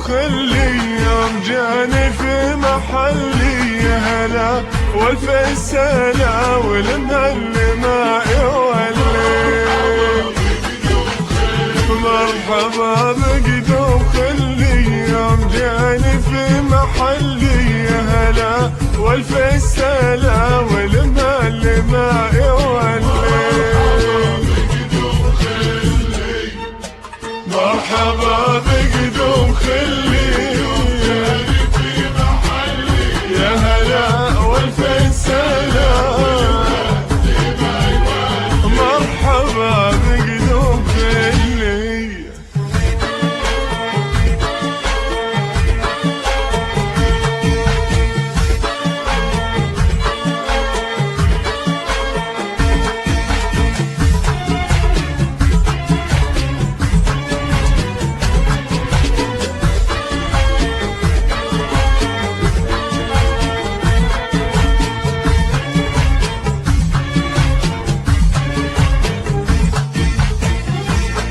وخلي يوم جاني في محلي يا هلا والف السلا والمهل ما يولي مرحبا بقدوم خلي يوم جاني في محلي يا هلا والف السلا والمهل ما يولي مرحبا بقدوم خلي يا هلا والف السلام مرحبا بقدوم خلي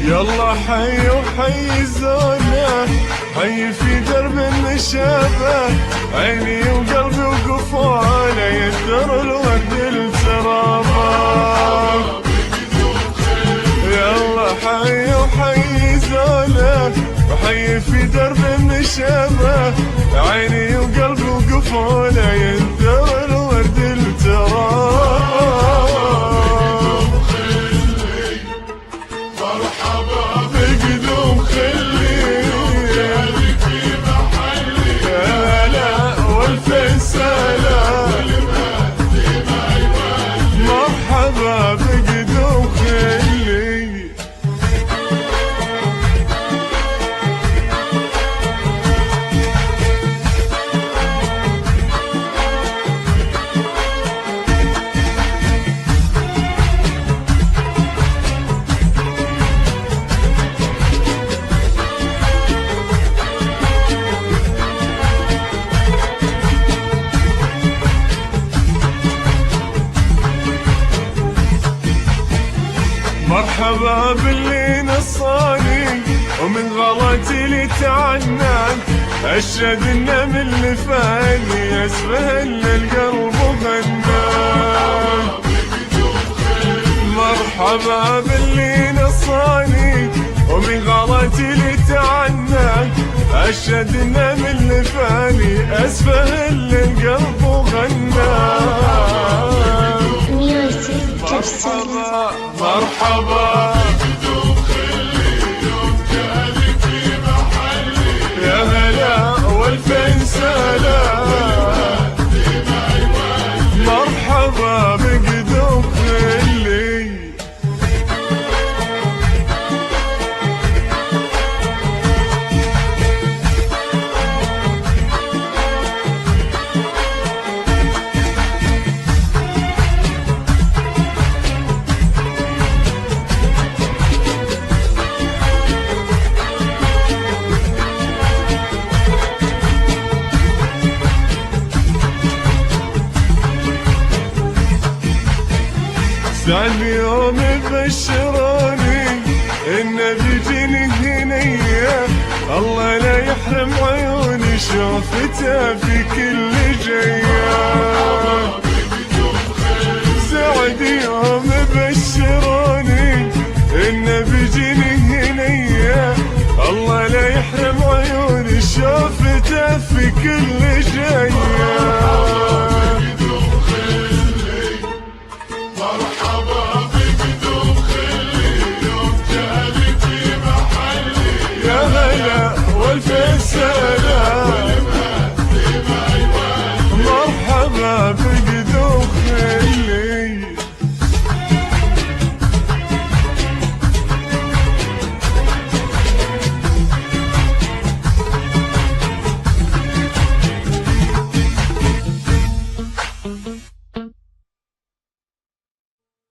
يلا حي وحي الزونه حي في درب النشابه عيني وقلبي وقفوله يدر الورد الترابه يلا حي وحي زونه وحي في درب النشابه عيني وقلبي وقفوله يدر الورد الترابه بقدوم خلي يا هلا والف السلام مرحبا بقدوم خلي مرحبا باللي نصاني ومن غلطي اللي تعنان اشهد انه من اللي فاني اسفل القلب وغنان مرحبا باللي نصاني ومن غلطي اللي تعنان اشهد انه من اللي فاني اسفل القلب وغنان مرحبا مرحبا يا هلا والف سلام مرحبا بقدوم خلي ثاني يوم بشروني إن بيجيني هنية الله لا يحرم عيوني شوفته في كل جية سعد يوم بشروني إن بيجيني هنية الله لا يحرم عيوني